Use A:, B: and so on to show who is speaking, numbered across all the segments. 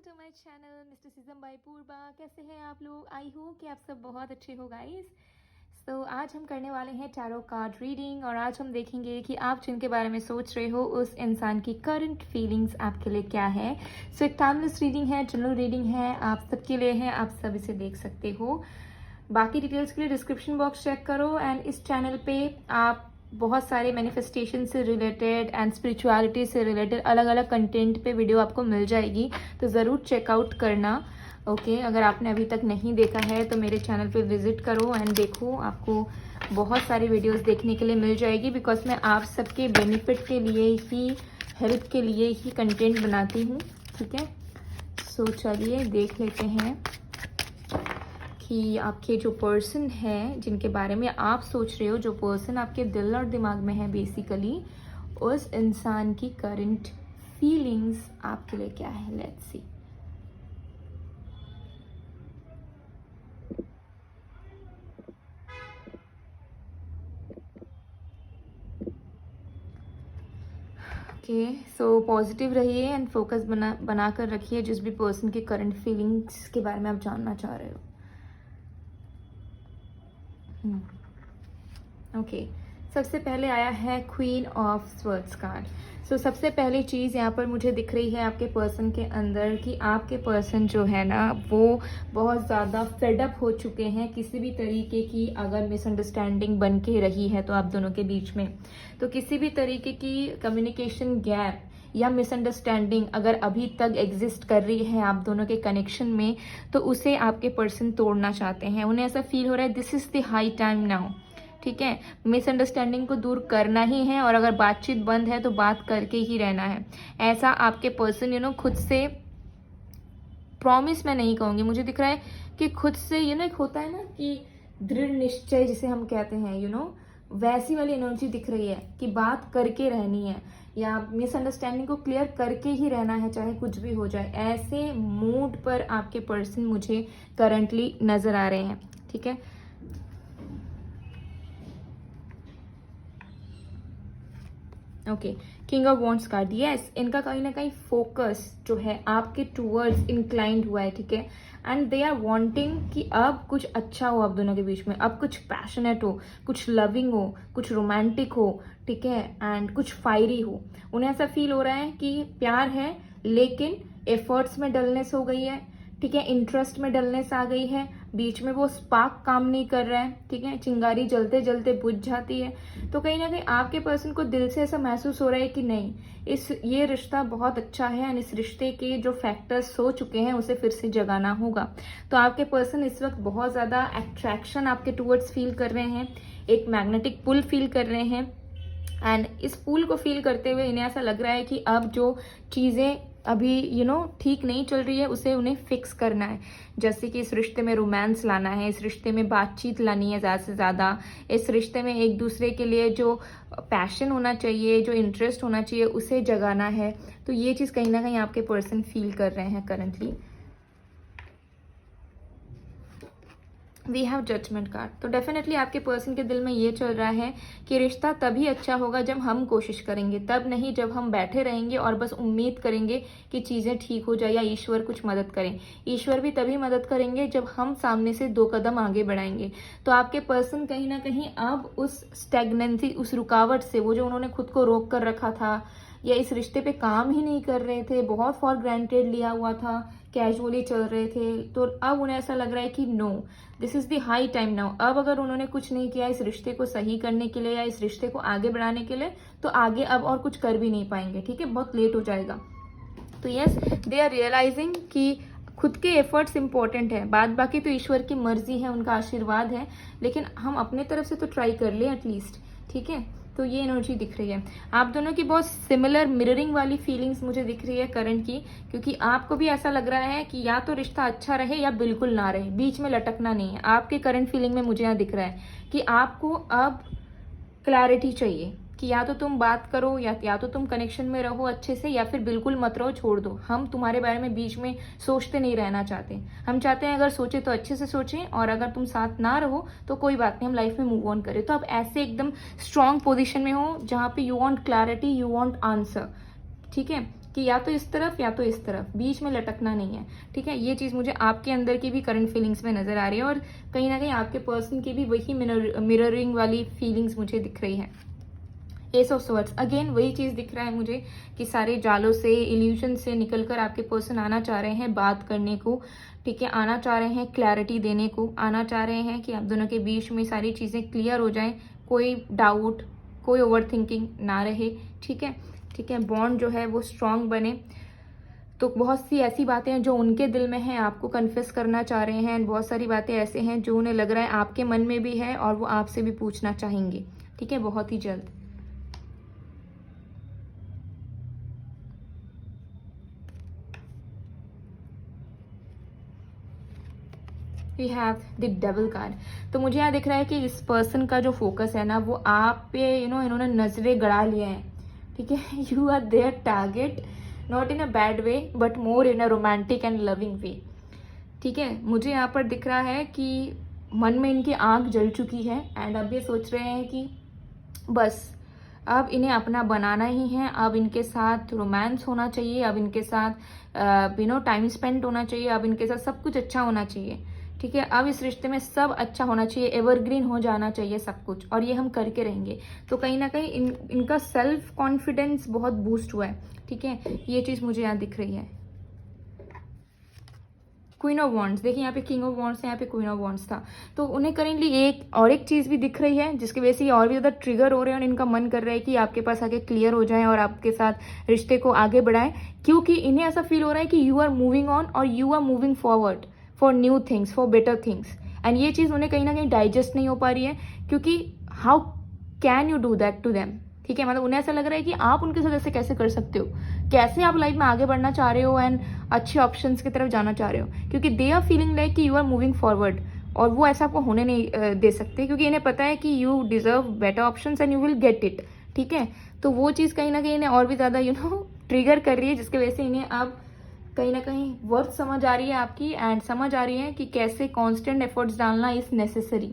A: To my channel mister सीजम by Purva. कैसे हैं आप लोग? आई होप कि आप सब बहुत अच्छे हो गाइस। सो आज हम करने वाले हैं टैरो कार्ड रीडिंग और आज हम देखेंगे कि आप जिनके बारे में सोच रहे हो उस इंसान की करंट फीलिंग्स आपके लिए क्या है। सो एक टाइमलेस रीडिंग है, जनरल रीडिंग है, आप सबके लिए है, आप सब इसे देख सकते हो। बाकी डिटेल्स के लिए डिस्क्रिप्शन बॉक्स चेक करो। एंड इस चैनल पे आप बहुत सारे मैनिफेस्टेशन से रिलेटेड एंड स्पिरिचुअलिटी से रिलेटेड अलग अलग कंटेंट पे वीडियो आपको मिल जाएगी, तो ज़रूर चेकआउट करना। ओके अगर आपने अभी तक नहीं देखा है तो मेरे चैनल पे विजिट करो एंड देखो, आपको बहुत सारी वीडियोस देखने के लिए मिल जाएगी। बिकॉज मैं आप सबके बेनिफिट के लिए ही, हेल्प के लिए ही कंटेंट बनाती हूँ। ठीक है, सो चलिए देख लेते हैं कि आपके जो पर्सन है जिनके बारे में आप सोच रहे हो, जो पर्सन आपके दिल और दिमाग में है बेसिकली, उस इंसान की करंट फीलिंग्स आपके लिए क्या है। Let's see. Okay so positive रहिए एंड फोकस बना कर रखिए जिस भी पर्सन की करंट फीलिंग्स के बारे में आप जानना चाह रहे हो। ओके सबसे पहले आया है क्वीन ऑफ स्वर्ड्स कार्ड। सो सबसे पहली चीज़ यहाँ पर मुझे दिख रही है आपके पर्सन के अंदर कि आपके पर्सन जो है ना वो बहुत ज़्यादा फेडअप हो चुके हैं। किसी भी तरीके की अगर मिसअंडरस्टैंडिंग बन के रही है तो आप दोनों के बीच में, तो किसी भी तरीके की कम्युनिकेशन गैप या मिसअंडरस्टैंडिंग अगर अभी तक एग्जिस्ट कर रही है आप दोनों के कनेक्शन में, तो उसे आपके पर्सन तोड़ना चाहते हैं। उन्हें ऐसा फील हो रहा है this is the high time now. ठीक है, मिसअंडरस्टैंडिंग को दूर करना ही है और अगर बातचीत बंद है तो बात करके ही रहना है। ऐसा आपके पर्सन खुद से, प्रॉमिस मैं नहीं कहूँगी, मुझे दिख रहा है कि खुद से एक होता है ना कि दृढ़ निश्चय जिसे हम कहते हैं वैसी वाली एनर्जी दिख रही है कि बात करके रहनी है या मिसअंडरस्टैंडिंग को क्लियर करके ही रहना है चाहे कुछ भी हो जाए। ऐसे मूड पर आपके पर्सन मुझे करंटली नजर आ रहे हैं। ठीक है, okay king of wands card. Yes, इनका कहीं ना कहीं फोकस जो है आपके टूवर्ड्स इंक्लाइंड हुआ है। ठीक है, एंड दे आर वांटिंग कि अब कुछ अच्छा हो आप दोनों के बीच में, अब कुछ पैशनेट हो, कुछ लविंग हो, कुछ रोमांटिक हो। ठीक है, एंड कुछ फायरी हो। उन्हें ऐसा फील हो रहा है कि प्यार है लेकिन एफर्ट्स में डलनेस हो गई है। ठीक है, इंटरेस्ट में डलनेस आ गई है, बीच में वो स्पार्क काम नहीं कर रहा है। ठीक है, चिंगारी जलते जलते बुझ जाती है। तो कहीं ना कहीं आपके पर्सन को दिल से ऐसा महसूस हो रहा है कि नहीं, ये रिश्ता बहुत अच्छा है एंड इस रिश्ते के जो फैक्टर्स सो चुके हैं उसे फिर से जगाना होगा। तो आपके पर्सन इस वक्त बहुत ज्यादा अट्रैक्शन आपके टूवर्ड्स फील कर रहे हैं, एक मैग्नेटिक पुल फील कर रहे हैं। एंड इस पुल को फील करते हुए इन्हें ऐसा लग रहा है कि अब जो चीजें अभी ठीक नहीं चल रही है उसे उन्हें फिक्स करना है। जैसे कि इस रिश्ते में रोमांस लाना है, इस रिश्ते में बातचीत लानी है ज़्यादा से ज़्यादा, इस रिश्ते में एक दूसरे के लिए जो पैशन होना चाहिए, जो इंटरेस्ट होना चाहिए उसे जगाना है। तो ये चीज़ कहीं ना कहीं आपके पर्सन फील कर रहे हैं currently. We have judgement card. तो डेफिनेटली आपके पर्सन के दिल में ये चल रहा है कि रिश्ता तभी अच्छा होगा जब हम कोशिश करेंगे, तब नहीं जब हम बैठे रहेंगे और बस उम्मीद करेंगे कि चीज़ें ठीक हो जाए या ईश्वर कुछ मदद करें। ईश्वर भी तभी मदद करेंगे जब हम सामने से 2 कदम आगे बढ़ाएंगे। तो आपके पर्सन कहीं ना कहीं अब उस स्टैग्नेंसी, उस रुकावट से, वो जो उन्होंने खुद को रोक कर रखा था या इस रिश्ते पे काम ही नहीं कर रहे थे, बहुत फॉर ग्रांटेड लिया हुआ था, कैजुअली चल रहे थे, तो अब उन्हें ऐसा लग रहा है कि no, this is the high time now. अब अगर उन्होंने कुछ नहीं किया इस रिश्ते को सही करने के लिए या इस रिश्ते को आगे बढ़ाने के लिए, तो आगे अब और कुछ कर भी नहीं पाएंगे। ठीक है, बहुत लेट हो जाएगा। तो यस, दे आर रियलाइजिंग कि खुद के एफर्ट्स इंपॉर्टेंट है, बाद बाकी तो ईश्वर की मर्जी है, उनका आशीर्वाद है, लेकिन हम अपने तरफ से तो ट्राई कर ले एटलीस्ट। ठीक है, तो ये एनर्जी दिख रही है। आप दोनों की बहुत सिमिलर मिररिंग वाली फीलिंग्स मुझे दिख रही है करंट की, क्योंकि आपको भी ऐसा लग रहा है कि या तो रिश्ता अच्छा रहे या बिल्कुल ना रहे, बीच में लटकना नहीं है। आपके करंट फीलिंग में मुझे यहाँ दिख रहा है कि आपको अब क्लैरिटी चाहिए कि या तो तुम बात करो या तो तुम कनेक्शन में रहो अच्छे से, या फिर बिल्कुल मत रहो, छोड़ दो। हम तुम्हारे बारे में बीच में सोचते नहीं रहना चाहते। हम चाहते हैं अगर सोचे तो अच्छे से सोचें, और अगर तुम साथ ना रहो तो कोई बात नहीं, हम लाइफ में मूव ऑन करें। तो आप ऐसे एकदम स्ट्रांग पोजिशन में हो जहाँ पे you want clarity, you want answer. ठीक है, कि या तो इस तरफ या तो इस तरफ, बीच में लटकना नहीं है, ठीक है। ये चीज़ मुझे आपके अंदर की भी करंट फीलिंग्स में नज़र आ रही है और कहीं ना कहीं आपके पर्सन की भी वही मिररिंग वाली फीलिंग्स मुझे दिख रही है। एस ऑफ स्वॉर्ड्स, अगेन वही चीज़ दिख रहा है मुझे कि सारे जालों से, इल्यूजन से निकलकर आपके पर्सन आना चाह रहे हैं बात करने को, ठीक है, आना चाह रहे हैं क्लैरिटी देने को, आना चाह रहे हैं कि आप दोनों के बीच में सारी चीज़ें क्लियर हो जाएं, कोई डाउट, कोई ओवर थिंकिंग ना रहे, ठीक है, ठीक है, बॉन्ड जो है वो स्ट्रांग बने। तो बहुत सी ऐसी बातें हैं जो उनके दिल में हैं, आपको कन्फेस करना चाह रहे हैं, एंड बहुत सारी बातें ऐसे हैं जो उन्हें लग रहा है आपके मन में भी है और वो आपसे भी पूछना चाहेंगे, ठीक है, बहुत ही जल्द। We have the double card. तो मुझे यहाँ दिख रहा है कि इस पर्सन का जो फोकस है ना वो आप पे इन्होंने नजरें गड़ा लिया है, ठीक है। You are their target, not in a bad way but more in a romantic and loving way, ठीक है। मुझे यहाँ पर दिख रहा है कि मन में इनकी आंख जल चुकी है एंड अब ये सोच रहे हैं कि बस अब इन्हें अपना बनाना ही है, अब इनके साथ रोमांस होना चाहिए, अब इनके साथ टाइम स्पेंड होना चाहिए, अब इनके साथ सब कुछ अच्छा होना चाहिए, ठीक है। अब इस रिश्ते में सब अच्छा होना चाहिए, एवरग्रीन हो जाना चाहिए सब कुछ, और ये हम करके रहेंगे। तो कहीं ना कहीं इनका सेल्फ कॉन्फिडेंस बहुत बूस्ट हुआ है, ठीक है, ये चीज़ मुझे यहाँ दिख रही है। क्वीन ऑफ वॉन्ड्स, देखिए यहाँ पे किंग ऑफ वॉन्ड्स है, यहाँ पे क्वीन ऑफ वॉन्ड्स था। तो उन्हें करेंटली एक चीज़ भी दिख रही है जिसकी वजह से ये और भी ज़्यादा ट्रिगर हो रहे हैं और इनका मन कर रहा है कि आपके पास आके क्लियर हो जाए और आपके साथ रिश्ते को आगे बढ़ाएं, क्योंकि इन्हें ऐसा फील हो रहा है कि यू आर मूविंग ऑन और you are moving forward for new things, for better things, and ये चीज़ उन्हें कहीं ना कहीं डाइजेस्ट नहीं हो पा रही है, क्योंकि how can you do that to them, ठीक है। मतलब उन्हें ऐसा लग रहा है कि आप उनके साथ ऐसे कैसे कर सकते हो, कैसे आप लाइफ में आगे बढ़ना चाह रहे हो एंड अच्छे ऑप्शंस की तरफ जाना चाह रहे हो, क्योंकि दे आर फीलिंग लाइक कि यू आर मूविंग फॉरवर्ड, और वो ऐसा आपको होने नहीं दे सकते, क्योंकि इन्हें पता है कि you deserve better options and you will get it, ठीक है। तो वो चीज़ कहीं ना कहीं इन्हें और भी ज़्यादा ट्रिगर कर रही है, जिसकी वजह से इन्हें अब कहीं ना कहीं वर्थ समझ आ रही है आपकी, एंड समझ आ रही है कि कैसे कॉन्स्टेंट एफर्ट्स डालना इज नेसेसरी,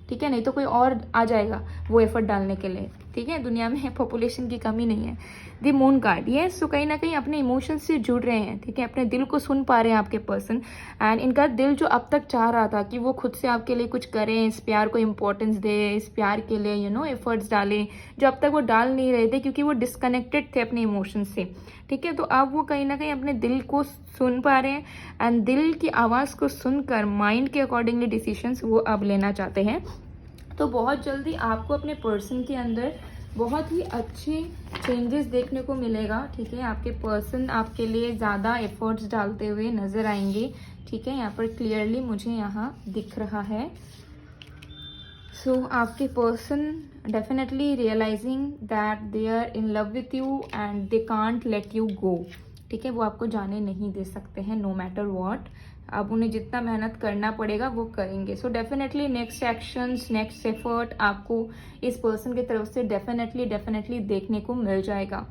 A: ठीक है, नहीं तो कोई और आ जाएगा वो एफर्ट डालने के लिए, ठीक है। दुनिया में पॉपुलेशन की कमी नहीं है। द मून कार्ड, ये सो कहीं ना कहीं अपने इमोशंस से जुड़ रहे हैं, ठीक है, अपने दिल को सुन पा रहे हैं आपके पर्सन, एंड इनका दिल जो अब तक चाह रहा था कि वो खुद से आपके लिए कुछ करें, इस प्यार को इम्पोर्टेंस दे, इस प्यार के लिए एफर्ट्स डालें, जो अब तक वो डाल नहीं रहे थे क्योंकि वो डिस्कनेक्टेड थे अपने इमोशंस से, ठीक है। तो अब वो कहीं ना कहीं अपने दिल को सुन पा रहे हैं, एंड दिल की आवाज़ को सुनकर माइंड के अकॉर्डिंगली डिसीजंस वो अब लेना चाहते हैं। तो बहुत जल्दी आपको अपने पर्सन के अंदर बहुत ही अच्छे चेंजेस देखने को मिलेगा, ठीक है। आपके पर्सन आपके लिए ज़्यादा एफर्ट्स डालते हुए नज़र आएंगे, ठीक है, यहाँ पर क्लियरली मुझे यहाँ दिख रहा है। सो आपके person definitely realising that they are in love with you and they can't let you go, ठीक है, वो आपको जाने नहीं दे सकते हैं नो मैटर वॉट। अब उन्हें जितना मेहनत करना पड़ेगा वो करेंगे। So definitely next actions, next effort आपको इस पर्सन की तरफ से डेफिनेटली देखने को मिल जाएगा।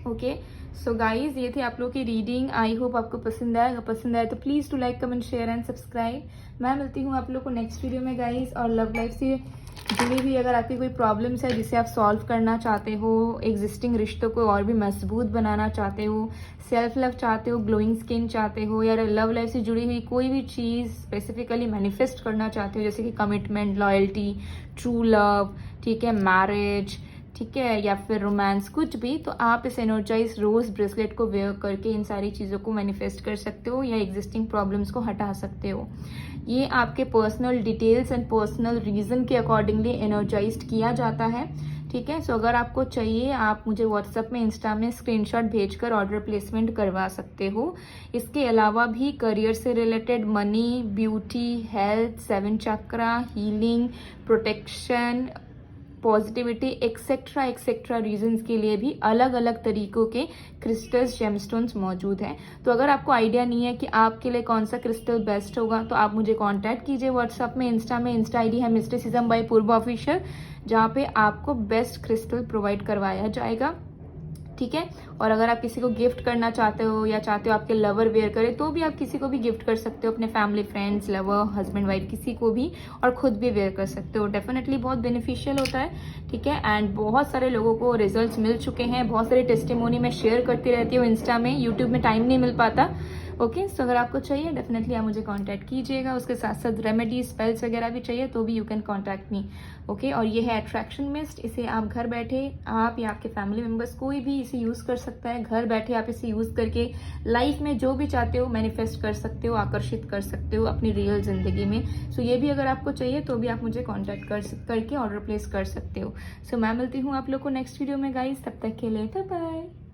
A: ओके, सो गाइज ये थी आप लोग की रीडिंग। आई होप आपको पसंद आया। अगर पसंद आया तो please to like, comment, share and subscribe. मैं मिलती हूँ आप लोग को नेक्स्ट वीडियो में गाइज। और लव लाइफ से जुड़ी हुई अगर आपकी कोई प्रॉब्लम्स है जिसे आप सॉल्व करना चाहते हो, एग्जिस्टिंग रिश्तों को और भी मजबूत बनाना चाहते हो, सेल्फ लव चाहते हो, ग्लोइंग स्किन चाहते हो, या लव लाइफ से जुड़ी हुई कोई भी चीज़ स्पेसिफिकली मैनिफेस्ट करना चाहते हो, जैसे कि कमिटमेंट, लॉयल्टी, ट्रू लव, ठीक है, मैरिज, ठीक है, या फिर रोमांस, कुछ भी, तो आप इस एनर्जाइज रोज ब्रेसलेट को वेयर करके इन सारी चीज़ों को मैनिफेस्ट कर सकते हो या एग्जिस्टिंग प्रॉब्लम्स को हटा सकते हो। ये आपके personal details and personal reason के अकॉर्डिंगली एनर्जाइज्ड किया जाता है, ठीक है। सो अगर आपको चाहिए आप मुझे व्हाट्सएप में, इंस्टा में स्क्रीनशॉट भेजकर ऑर्डर प्लेसमेंट करवा सकते हो। इसके अलावा भी करियर से related, money, beauty, health, 7 chakra, healing, protection, positivity, etcetera reasons के लिए भी अलग अलग तरीकों के क्रिस्टल्स, जेमस्टोन्स मौजूद हैं। तो अगर आपको आइडिया नहीं है कि आपके लिए कौन सा क्रिस्टल बेस्ट होगा तो आप मुझे कांटेक्ट कीजिए व्हाट्सएप में, इंस्टा में। इंस्टा आईडी है मिस्टिसिज्म बाय पूर्वा ऑफिशियल, जहाँ पे आपको बेस्ट क्रिस्टल प्रोवाइड करवाया जाएगा। ठीक है। और अगर आप किसी को गिफ्ट करना चाहते हो या चाहते हो आपके लवर वेयर करे, तो भी आप किसी को भी गिफ्ट कर सकते हो, अपने family, friends, lover, husband, wife, किसी को भी, और खुद भी वेयर कर सकते हो। डेफिनेटली बहुत बेनिफिशियल होता है, ठीक है। एंड बहुत सारे लोगों को रिजल्ट्स मिल चुके हैं, बहुत सारे टेस्टिमोनी मैं शेयर करती रहती हूँ इंस्टा में, यूट्यूब में टाइम नहीं मिल पाता। ओके, सो अगर आपको चाहिए डेफिनेटली आप मुझे कांटेक्ट कीजिएगा। उसके साथ साथ रेमेडी, स्पेल्स वगैरह भी चाहिए तो भी you can contact me. Okay, और ये है अट्रैक्शन मिस्ट। इसे आप घर बैठे, आप या आपके फैमिली मेम्बर्स कोई भी इसे यूज़ कर सकता है। घर बैठे आप इसे यूज़ करके लाइफ में जो भी चाहते हो मैनिफेस्ट कर सकते हो, आकर्षित कर सकते हो अपनी रियल जिंदगी में। सो ये भी अगर आपको चाहिए तो भी आप मुझे कॉन्टैक्ट करके ऑर्डर प्लेस कर सकते हो। सो मैं मिलती हूँ आप लोग को नेक्स्ट वीडियो में गाइज, तब तक के लिए बाय बाय।